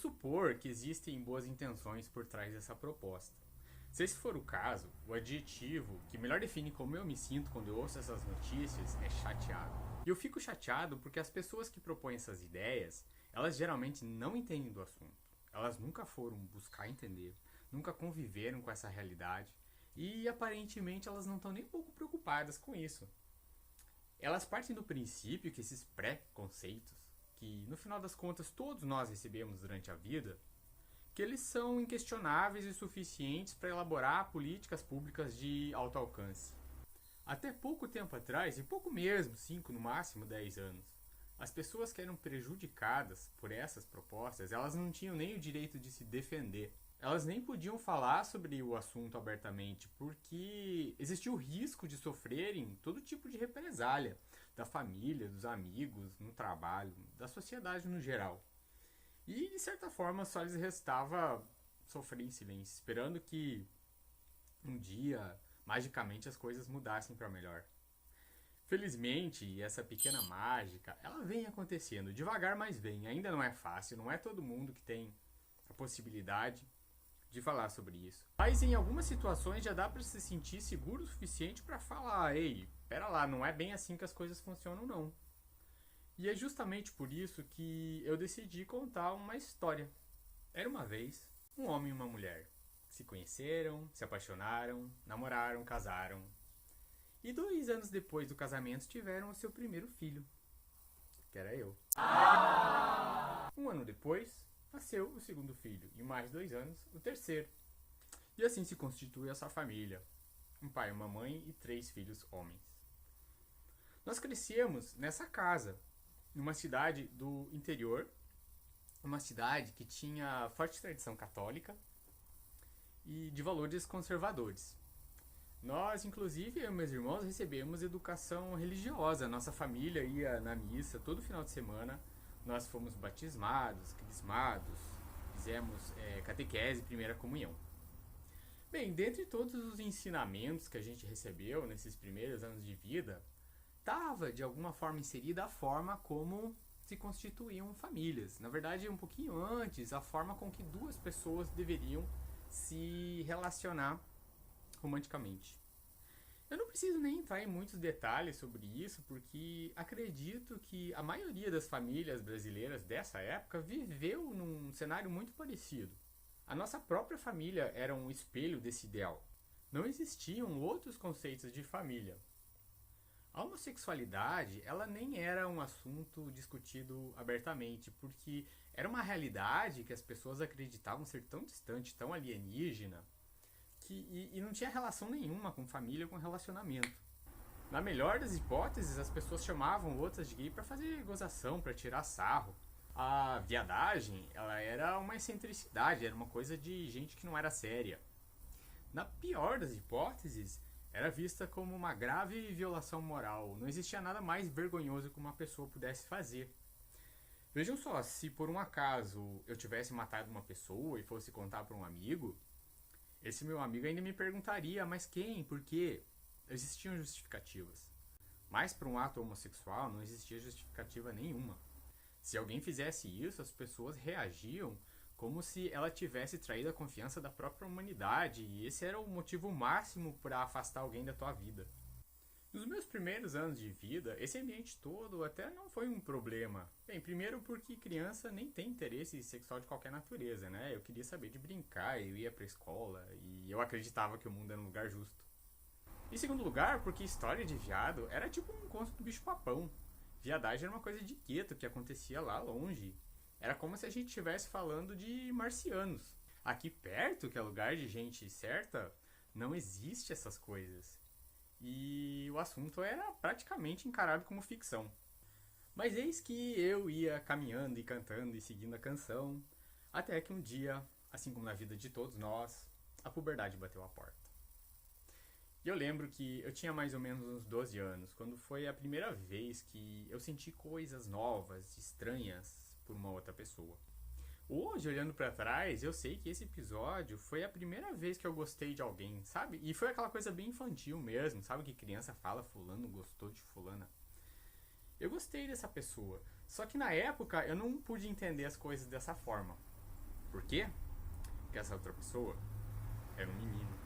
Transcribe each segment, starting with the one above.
supor que existem boas intenções por trás dessa proposta. Se esse for o caso, o adjetivo que melhor define como eu me sinto quando eu ouço essas notícias é chateado. E eu fico chateado porque as pessoas que propõem essas ideias, elas geralmente não entendem do assunto. Elas nunca foram buscar entender, nunca conviveram com essa realidade e aparentemente elas não estão nem um pouco preocupadas com isso. Elas partem do princípio que esses pré-conceitos, que no final das contas todos nós recebemos durante a vida, que eles são inquestionáveis e suficientes para elaborar políticas públicas de alto alcance. Até pouco tempo atrás, e pouco mesmo, 5 no máximo 10 anos, as pessoas que eram prejudicadas por essas propostas, elas não tinham nem o direito de se defender. Elas nem podiam falar sobre o assunto abertamente, porque existia o risco de sofrerem todo tipo de represália da família, dos amigos, no trabalho, da sociedade no geral. E, de certa forma, só lhes restava sofrer em silêncio, esperando que um dia, magicamente, as coisas mudassem para melhor. Felizmente, essa pequena mágica, ela vem acontecendo, devagar, mas vem. Ainda não é fácil, não é todo mundo que tem a possibilidade de falar sobre isso. Mas em algumas situações já dá para se sentir seguro o suficiente para falar: ei, pera lá, não é bem assim que as coisas funcionam não. E é justamente por isso que eu decidi contar uma história. Era uma vez um homem e uma mulher. Se conheceram, se apaixonaram, namoraram, casaram. E 2 anos depois do casamento tiveram o seu primeiro filho, que era eu. 1 ano depois, nasceu o segundo filho. E mais 2 anos, o terceiro. E assim se constitui essa família. Um pai, uma mãe e 3 filhos homens. Nós crescemos nessa casa, numa cidade do interior, uma cidade que tinha forte tradição católica e de valores conservadores. Nós, inclusive, eu e meus irmãos, recebemos educação religiosa. Nossa família ia na missa todo final de semana. Nós fomos batismados, crismados, fizemos catequese e primeira comunhão. Bem, dentre todos os ensinamentos que a gente recebeu nesses primeiros anos de vida, estava de alguma forma inserida a forma como se constituíam famílias. Na verdade, um pouquinho antes, a forma com que 2 pessoas deveriam se relacionar romanticamente. Eu não preciso nem entrar em muitos detalhes sobre isso, porque acredito que a maioria das famílias brasileiras dessa época viveu num cenário muito parecido. A nossa própria família era um espelho desse ideal. Não existiam outros conceitos de família. A homossexualidade, ela nem era um assunto discutido abertamente, porque era uma realidade que as pessoas acreditavam ser tão distante, tão alienígena, e não tinha relação nenhuma com família ou com relacionamento. Na melhor das hipóteses, as pessoas chamavam outras de gay para fazer gozação, para tirar sarro. A viadagem, ela era uma excentricidade, era uma coisa de gente que não era séria. Na pior das hipóteses, era vista como uma grave violação moral. Não existia nada mais vergonhoso que uma pessoa pudesse fazer. Vejam só, se por um acaso eu tivesse matado uma pessoa e fosse contar para um amigo, esse meu amigo ainda me perguntaria: mas quem? Por quê? Existiam justificativas. Mas para um ato homossexual não existia justificativa nenhuma. Se alguém fizesse isso, as pessoas reagiam como se ela tivesse traído a confiança da própria humanidade, e esse era o motivo máximo para afastar alguém da tua vida. Nos meus primeiros anos de vida, esse ambiente todo até não foi um problema. Bem, primeiro porque criança nem tem interesse sexual de qualquer natureza, né? Eu queria saber de brincar, eu ia pra escola e eu acreditava que o mundo era um lugar justo. Em segundo lugar, porque história de viado era tipo um conto do bicho-papão. Viadagem era uma coisa de gueto que acontecia lá longe. Era como se a gente estivesse falando de marcianos. Aqui perto, que é lugar de gente certa, não existe essas coisas. E o assunto era praticamente encarado como ficção. Mas eis que eu ia caminhando e cantando e seguindo a canção, até que um dia, assim como na vida de todos nós, a puberdade bateu a porta. E eu lembro que eu tinha mais ou menos uns 12 anos, quando foi a primeira vez que eu senti coisas novas, estranhas, por uma outra pessoa. Hoje, olhando pra trás, eu sei que esse episódio foi a primeira vez que eu gostei de alguém, sabe? E foi aquela coisa bem infantil mesmo, sabe? Que criança fala, fulano gostou de fulana. Eu gostei dessa pessoa, só que na época eu não pude entender as coisas dessa forma. Por quê? Porque essa outra pessoa era um menino.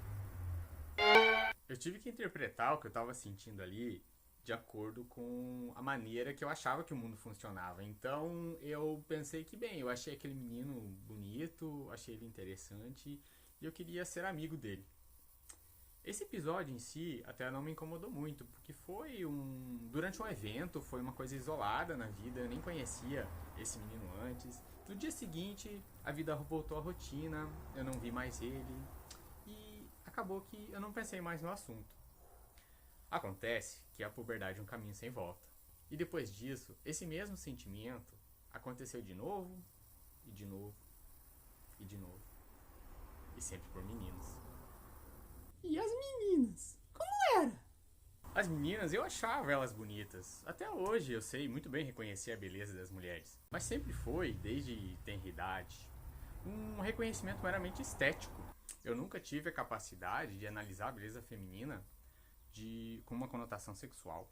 Eu tive que interpretar o que eu estava sentindo ali de acordo com a maneira que eu achava que o mundo funcionava. Então eu pensei que, bem, eu achei aquele menino bonito, achei ele interessante e eu queria ser amigo dele. Esse episódio em si até não me incomodou muito, porque durante um evento, foi uma coisa isolada na vida, eu nem conhecia esse menino antes. No dia seguinte, a vida voltou à rotina, eu não vi mais ele e acabou que eu não pensei mais no assunto. Acontece que a puberdade é um caminho sem volta. E depois disso, esse mesmo sentimento aconteceu de novo, e de novo, e de novo. E sempre por meninos. E as meninas? Como era? As meninas, eu achava elas bonitas. Até hoje eu sei muito bem reconhecer a beleza das mulheres. Mas sempre foi, desde tenridade, um reconhecimento meramente estético. Eu nunca tive a capacidade de analisar a beleza feminina com uma conotação sexual.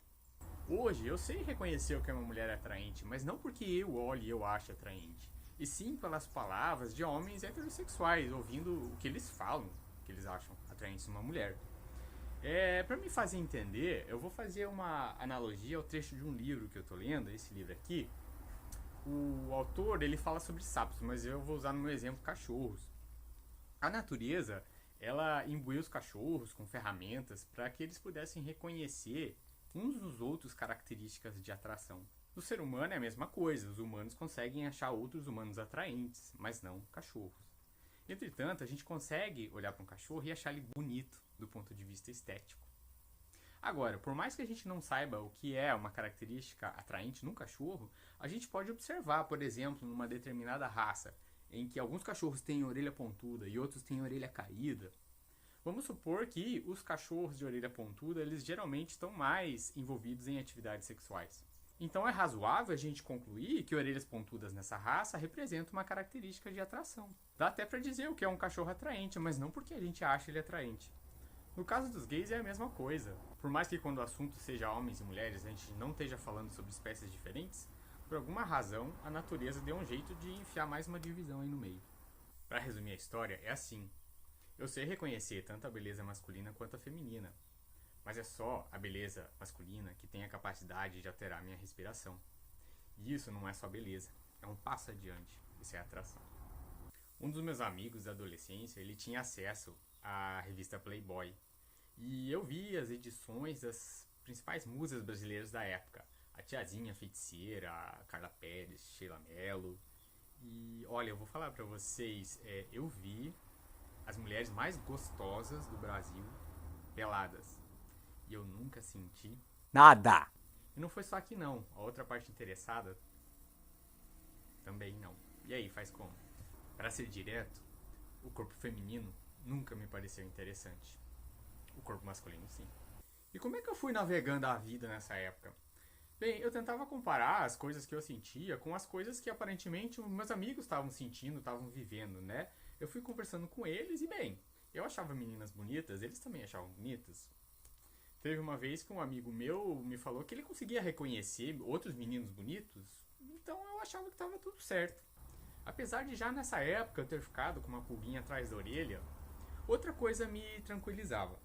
Hoje eu sei reconhecer o que é uma mulher atraente, mas não porque eu olhe e eu acho atraente, e sim pelas palavras de homens heterossexuais, ouvindo o que eles falam, que eles acham atraentes numa mulher. Para me fazer entender, eu vou fazer uma analogia ao trecho de um livro que eu tô lendo, esse livro aqui. O autor, ele fala sobre sapos, mas eu vou usar no meu exemplo cachorros. A natureza, ela imbuiu os cachorros com ferramentas para que eles pudessem reconhecer uns dos outros características de atração. No ser humano é a mesma coisa, os humanos conseguem achar outros humanos atraentes, mas não cachorros. Entretanto, a gente consegue olhar para um cachorro e achar ele bonito do ponto de vista estético. Agora, por mais que a gente não saiba o que é uma característica atraente num cachorro, a gente pode observar, por exemplo, numa determinada raça, em que alguns cachorros têm orelha pontuda e outros têm orelha caída. Vamos supor que os cachorros de orelha pontuda, eles geralmente estão mais envolvidos em atividades sexuais. Então é razoável a gente concluir que orelhas pontudas nessa raça representam uma característica de atração. Dá até para dizer o que é um cachorro atraente, mas não porque a gente acha ele atraente. No caso dos gays é a mesma coisa. Por mais que quando o assunto seja homens e mulheres a gente não esteja falando sobre espécies diferentes, por alguma razão a natureza deu um jeito de enfiar mais uma divisão aí no meio. Para resumir a história, é assim. Eu sei reconhecer tanto a beleza masculina quanto a feminina, mas é só a beleza masculina que tem a capacidade de alterar minha respiração. E isso não é só beleza, é um passo adiante, isso é atração. Um dos meus amigos da adolescência, ele tinha acesso à revista Playboy, e eu vi as edições das principais musas brasileiras da época, a Tiazinha Feiticeira, a Carla Pérez, Sheila Mello, e olha, eu vou falar pra vocês, eu vi as mulheres mais gostosas do Brasil peladas. E eu nunca senti nada. E não foi só aqui não. A outra parte interessada também não. E aí, faz como? Pra ser direto, o corpo feminino nunca me pareceu interessante. O corpo masculino, sim. E como é que eu fui navegando a vida nessa época? Bem, eu tentava comparar as coisas que eu sentia com as coisas que aparentemente os meus amigos estavam sentindo, estavam vivendo, né? Eu fui conversando com eles e, bem, eu achava meninas bonitas, eles também achavam bonitas. Teve uma vez que um amigo meu me falou que ele conseguia reconhecer outros meninos bonitos, então eu achava que estava tudo certo. Apesar de já nessa época eu ter ficado com uma pulguinha atrás da orelha, outra coisa me tranquilizava.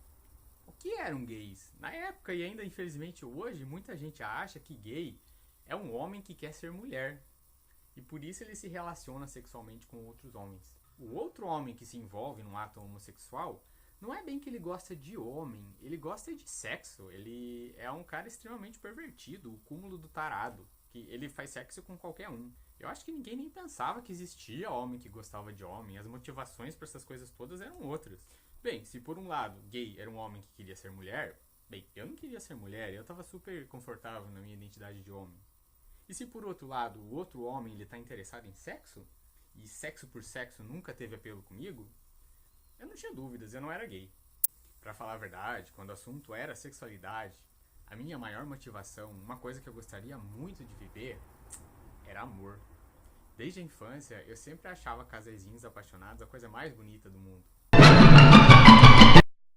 O que eram gays? Na época e ainda infelizmente hoje, muita gente acha que gay é um homem que quer ser mulher. E por isso ele se relaciona sexualmente com outros homens. O outro homem que se envolve num ato homossexual, não é bem que ele gosta de homem, ele gosta de sexo. Ele é um cara extremamente pervertido, o cúmulo do tarado, que ele faz sexo com qualquer um. Eu acho que ninguém nem pensava que existia homem que gostava de homem, as motivações para essas coisas todas eram outras. Bem, se por um lado gay era um homem que queria ser mulher, bem, eu não queria ser mulher, eu tava super confortável na minha identidade de homem. E se por outro lado o outro homem ele tá interessado em sexo, e sexo por sexo nunca teve apelo comigo, eu não tinha dúvidas, eu não era gay. Pra falar a verdade, quando o assunto era sexualidade, a minha maior motivação, uma coisa que eu gostaria muito de viver, era amor. Desde a infância, eu sempre achava casaizinhos apaixonados a coisa mais bonita do mundo.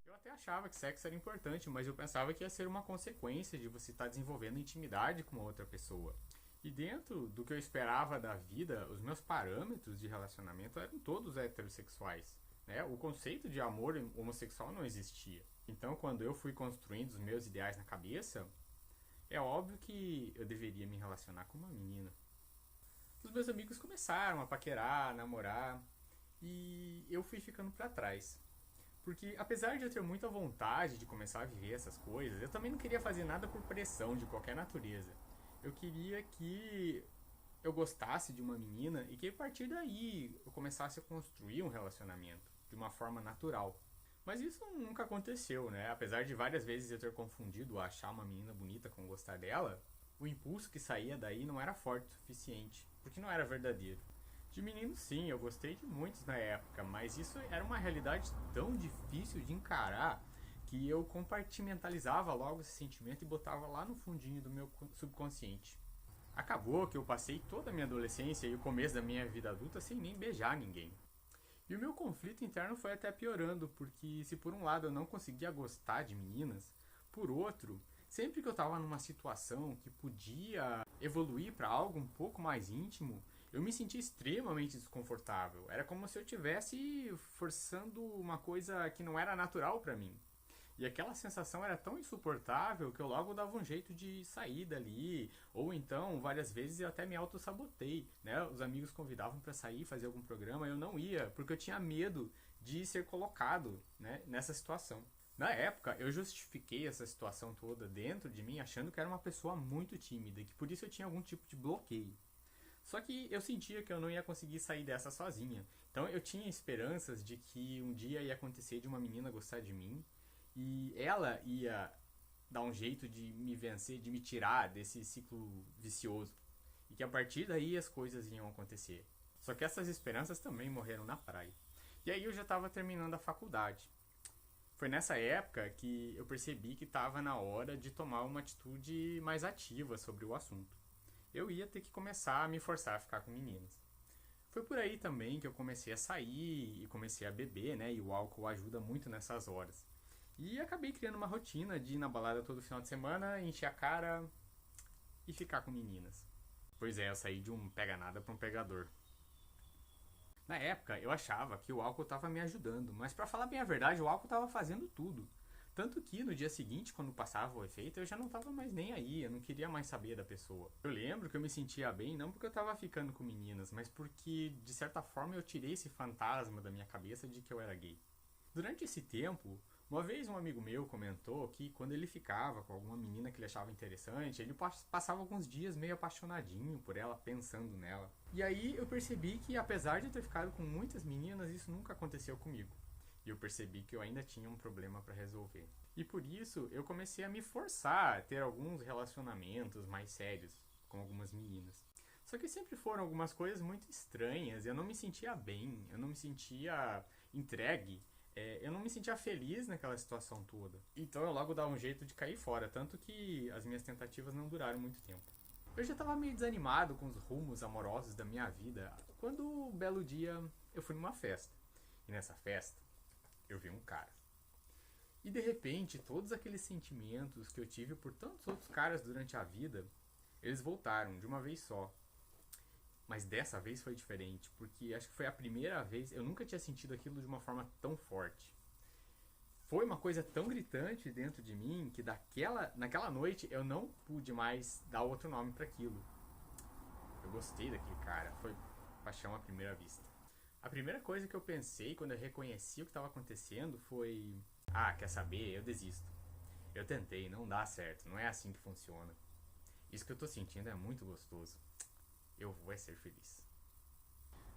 Eu até achava que sexo era importante, mas eu pensava que ia ser uma consequência de você estar desenvolvendo intimidade com outra pessoa. E dentro do que eu esperava da vida, os meus parâmetros de relacionamento eram todos heterossexuais, né? O conceito de amor homossexual não existia. Então, quando eu fui construindo os meus ideais na cabeça, é óbvio que eu deveria me relacionar com uma menina. Os meus amigos começaram a paquerar, a namorar, e eu fui ficando pra trás. Porque apesar de eu ter muita vontade de começar a viver essas coisas, eu também não queria fazer nada por pressão de qualquer natureza. Eu queria que eu gostasse de uma menina e que a partir daí eu começasse a construir um relacionamento de uma forma natural. Mas isso nunca aconteceu, né? Apesar de várias vezes eu ter confundido achar uma menina bonita com gostar dela, o impulso que saía daí não era forte o suficiente, porque não era verdadeiro. De menino, sim, eu gostei de muitos na época, mas isso era uma realidade tão difícil de encarar que eu compartimentalizava logo esse sentimento e botava lá no fundinho do meu subconsciente. Acabou que eu passei toda a minha adolescência e o começo da minha vida adulta sem nem beijar ninguém. E o meu conflito interno foi até piorando, porque se por um lado eu não conseguia gostar de meninas, por outro, sempre que eu estava numa situação que podia evoluir para algo um pouco mais íntimo, eu me sentia extremamente desconfortável. Era como se eu estivesse forçando uma coisa que não era natural para mim. E aquela sensação era tão insuportável que eu logo dava um jeito de sair dali. Ou então, várias vezes eu até me auto-sabotei, né? Os amigos convidavam para sair, fazer algum programa, eu não ia, porque eu tinha medo de ser colocado, né, nessa situação. Na época, eu justifiquei essa situação toda dentro de mim, achando que era uma pessoa muito tímida, que por isso eu tinha algum tipo de bloqueio. Só que eu sentia que eu não ia conseguir sair dessa sozinha. Então eu tinha esperanças de que um dia ia acontecer de uma menina gostar de mim e ela ia dar um jeito de me vencer, de me tirar desse ciclo vicioso. E que a partir daí as coisas iam acontecer. Só que essas esperanças também morreram na praia. E aí eu já estava terminando a faculdade. Foi nessa época que eu percebi que estava na hora de tomar uma atitude mais ativa sobre o assunto. Eu ia ter que começar a me forçar a ficar com meninas. Foi por aí também que eu comecei a sair e comecei a beber, né? E o álcool ajuda muito nessas horas. E acabei criando uma rotina de ir na balada todo final de semana, encher a cara e ficar com meninas. Pois é, eu saí de um pega-nada para um pegador. Na época, eu achava que o álcool estava me ajudando, mas para falar bem a verdade, o álcool estava fazendo tudo. Tanto que no dia seguinte, quando passava o efeito, eu já não estava mais nem aí, eu não queria mais saber da pessoa. Eu lembro que eu me sentia bem, não porque eu estava ficando com meninas, mas porque, de certa forma, eu tirei esse fantasma da minha cabeça de que eu era gay. Durante esse tempo, uma vez um amigo meu comentou que quando ele ficava com alguma menina que ele achava interessante, ele passava alguns dias meio apaixonadinho por ela, pensando nela. E aí eu percebi que apesar de eu ter ficado com muitas meninas, isso nunca aconteceu comigo. E eu percebi que eu ainda tinha um problema para resolver. E por isso eu comecei a me forçar a ter alguns relacionamentos mais sérios com algumas meninas. Só que sempre foram algumas coisas muito estranhas, eu não me sentia bem, eu não me sentia entregue. Eu não me sentia feliz naquela situação toda. Então eu logo dava um jeito de cair fora, tanto que as minhas tentativas não duraram muito tempo. Eu já estava meio desanimado com os rumos amorosos da minha vida, quando um belo dia eu fui numa festa. E nessa festa, eu vi um cara. E de repente, todos aqueles sentimentos que eu tive por tantos outros caras durante a vida, eles voltaram de uma vez só. Mas dessa vez foi diferente, porque acho que foi a primeira vez, eu nunca tinha sentido aquilo de uma forma tão forte. Foi uma coisa tão gritante dentro de mim que naquela noite eu não pude mais dar outro nome para aquilo. Eu gostei daquele cara, foi paixão à primeira vista. A primeira coisa que eu pensei quando eu reconheci o que estava acontecendo foi: ah, quer saber? Eu desisto. Eu tentei, não dá certo, não é assim que funciona. Isso que eu tô sentindo é muito gostoso. Eu vou ser feliz.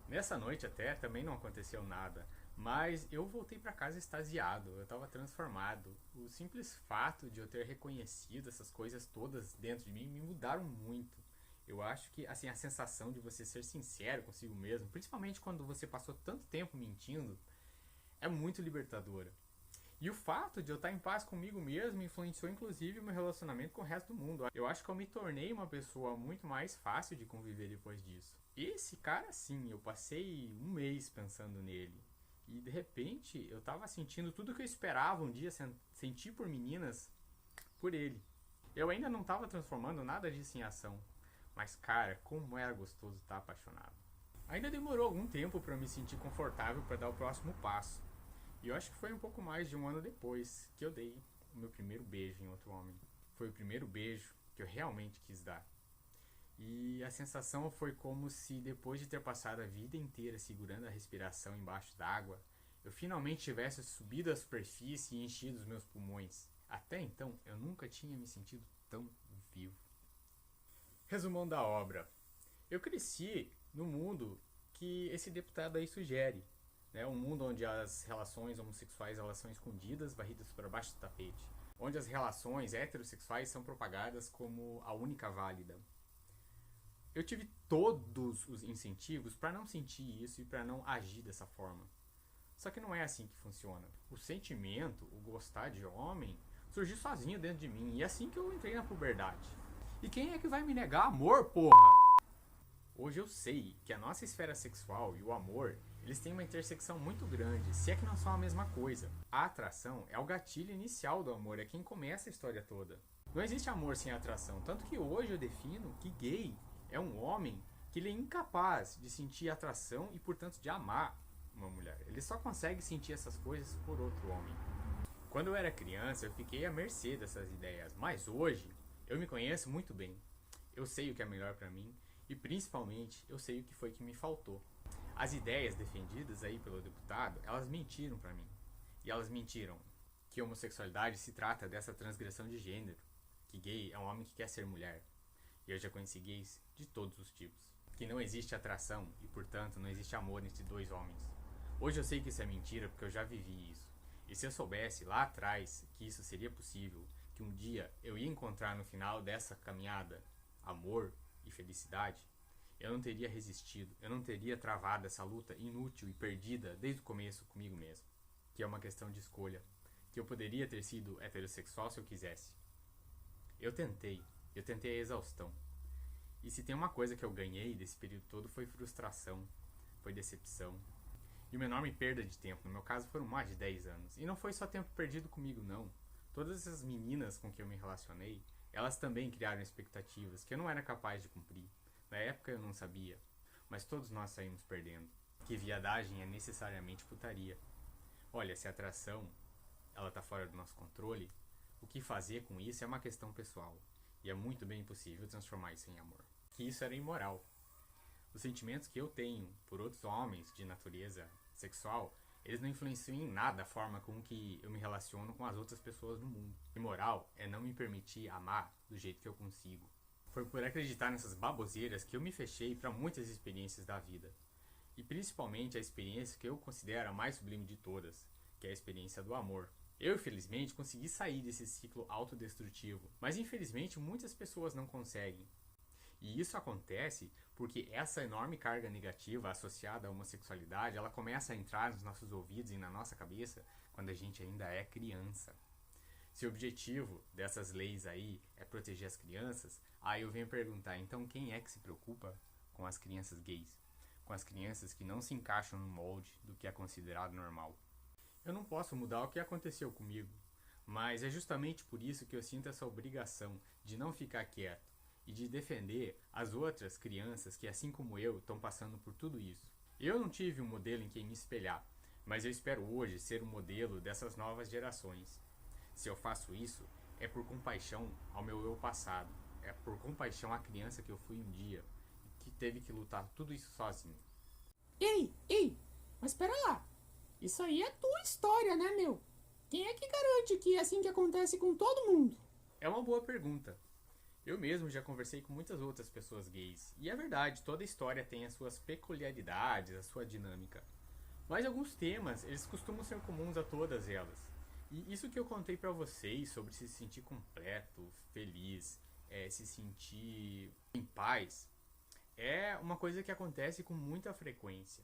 Nessa noite até também não aconteceu nada, mas eu voltei para casa extasiado, eu estava transformado. O simples fato de eu ter reconhecido essas coisas todas dentro de mim me mudaram muito. Eu acho que assim, a sensação de você ser sincero consigo mesmo, principalmente quando você passou tanto tempo mentindo, é muito libertadora. E o fato de eu estar em paz comigo mesmo influenciou inclusive o meu relacionamento com o resto do mundo. Eu acho que eu me tornei uma pessoa muito mais fácil de conviver depois disso. Esse cara sim, eu passei um mês pensando nele. E de repente eu estava sentindo tudo que eu esperava um dia sentir por meninas, por ele. Eu ainda não estava transformando nada disso em ação. Mas cara, como era gostoso estar apaixonado. Ainda demorou algum tempo para eu me sentir confortável para dar o próximo passo. E eu acho que foi um pouco mais de um ano depois que eu dei o meu primeiro beijo em outro homem. Foi o primeiro beijo que eu realmente quis dar. E a sensação foi como se depois de ter passado a vida inteira segurando a respiração embaixo d'água, eu finalmente tivesse subido à superfície e enchido os meus pulmões. Até então, eu nunca tinha me sentido tão vivo. Resumão da obra. Eu cresci no mundo que esse deputado aí sugere. Um mundo onde as relações homossexuais elas são escondidas, varridas para baixo do tapete. Onde as relações heterossexuais são propagadas como a única válida. Eu tive todos os incentivos para não sentir isso e para não agir dessa forma. Só que não é assim que funciona. O sentimento, o gostar de homem, surgiu sozinho dentro de mim. E é assim que eu entrei na puberdade. E quem é que vai me negar amor, porra? Hoje eu sei que a nossa esfera sexual e o amor, eles têm uma intersecção muito grande, se é que não são a mesma coisa. A atração é o gatilho inicial do amor, é quem começa a história toda. Não existe amor sem atração, tanto que hoje eu defino que gay é um homem que ele é incapaz de sentir atração e, portanto, de amar uma mulher. Ele só consegue sentir essas coisas por outro homem. Quando eu era criança, eu fiquei à mercê dessas ideias, mas hoje eu me conheço muito bem. Eu sei o que é melhor pra mim e, principalmente, eu sei o que foi que me faltou. As ideias defendidas aí pelo deputado, elas mentiram pra mim. E elas mentiram que homossexualidade se trata dessa transgressão de gênero, que gay é um homem que quer ser mulher. E eu já conheci gays de todos os tipos. Que não existe atração e, portanto, não existe amor entre dois homens. Hoje eu sei que isso é mentira porque eu já vivi isso. E se eu soubesse lá atrás que isso seria possível, que um dia eu ia encontrar no final dessa caminhada amor e felicidade, eu não teria resistido, eu não teria travado essa luta inútil e perdida desde o começo comigo mesmo. Que é uma questão de escolha. Que eu poderia ter sido heterossexual se eu quisesse. Eu tentei a exaustão. E se tem uma coisa que eu ganhei desse período todo foi frustração, foi decepção. E uma enorme perda de tempo, no meu caso foram mais de 10 anos. E não foi só tempo perdido comigo, não. Todas essas meninas com que eu me relacionei, elas também criaram expectativas que eu não era capaz de cumprir. Na época eu não sabia, mas todos nós saímos perdendo. Que viadagem é necessariamente putaria. Olha, se a atração ela tá fora do nosso controle, o que fazer com isso é uma questão pessoal. E é muito bem possível transformar isso em amor. Que isso era imoral. Os sentimentos que eu tenho por outros homens de natureza sexual, eles não influenciam em nada a forma com que eu me relaciono com as outras pessoas no mundo. Imoral é não me permitir amar do jeito que eu consigo. Foi por acreditar nessas baboseiras que eu me fechei para muitas experiências da vida. E principalmente a experiência que eu considero a mais sublime de todas, que é a experiência do amor. Eu, infelizmente, consegui sair desse ciclo autodestrutivo, mas infelizmente muitas pessoas não conseguem. E isso acontece porque essa enorme carga negativa associada à homossexualidade, ela começa a entrar nos nossos ouvidos e na nossa cabeça quando a gente ainda é criança. Se o objetivo dessas leis aí é proteger as crianças, aí eu venho perguntar, então quem é que se preocupa com as crianças gays? Com as crianças que não se encaixam no molde do que é considerado normal? Eu não posso mudar o que aconteceu comigo, mas é justamente por isso que eu sinto essa obrigação de não ficar quieto e de defender as outras crianças que, assim como eu, estão passando por tudo isso. Eu não tive um modelo em quem me espelhar, mas eu espero hoje ser um modelo dessas novas gerações. Se eu faço isso, é por compaixão ao meu eu passado, é por compaixão à criança que eu fui um dia e que teve que lutar tudo isso sozinho. Ei, mas pera lá. Isso aí é tua história, né, meu? Quem é que garante que é assim que acontece com todo mundo? É uma boa pergunta. Eu mesmo já conversei com muitas outras pessoas gays. E é verdade, toda história tem as suas peculiaridades, a sua dinâmica. Mas alguns temas, eles costumam ser comuns a todas elas. E isso que eu contei pra vocês sobre se sentir completo, feliz, se sentir em paz, é uma coisa que acontece com muita frequência.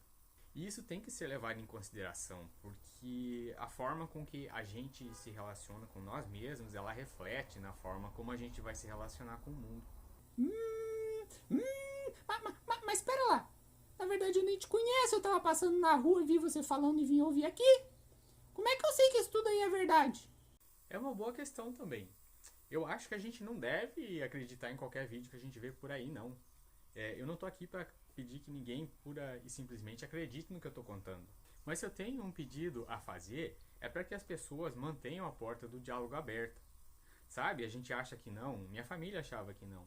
E isso tem que ser levado em consideração, porque a forma com que a gente se relaciona com nós mesmos, ela reflete na forma como a gente vai se relacionar com o mundo. Mas pera lá. Na verdade eu nem te conheço, eu tava passando na rua e vi você falando e vim ouvir aqui. Como é que eu sei que isso tudo aí é verdade? É uma boa questão também. Eu acho que a gente não deve acreditar em qualquer vídeo que a gente vê por aí, não. Eu não tô aqui para pedir que ninguém pura e simplesmente acredite no que eu tô contando. Mas se eu tenho um pedido a fazer, é para que as pessoas mantenham a porta do diálogo aberta. Sabe, a gente acha que não, minha família achava que não.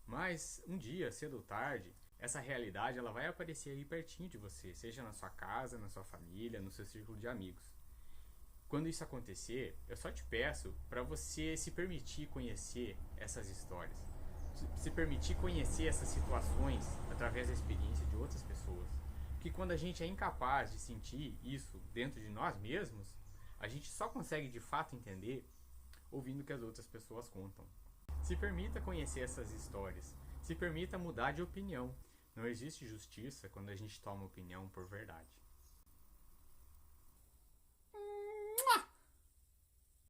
Mas um dia, cedo ou tarde, essa realidade ela vai aparecer aí pertinho de você, seja na sua casa, na sua família, no seu círculo de amigos. Quando isso acontecer, eu só te peço para você se permitir conhecer essas histórias, se permitir conhecer essas situações através da experiência de outras pessoas. Porque quando a gente é incapaz de sentir isso dentro de nós mesmos, a gente só consegue de fato entender ouvindo o que as outras pessoas contam. Se permita conhecer essas histórias, se permita mudar de opinião. Não existe justiça quando a gente toma opinião por verdade.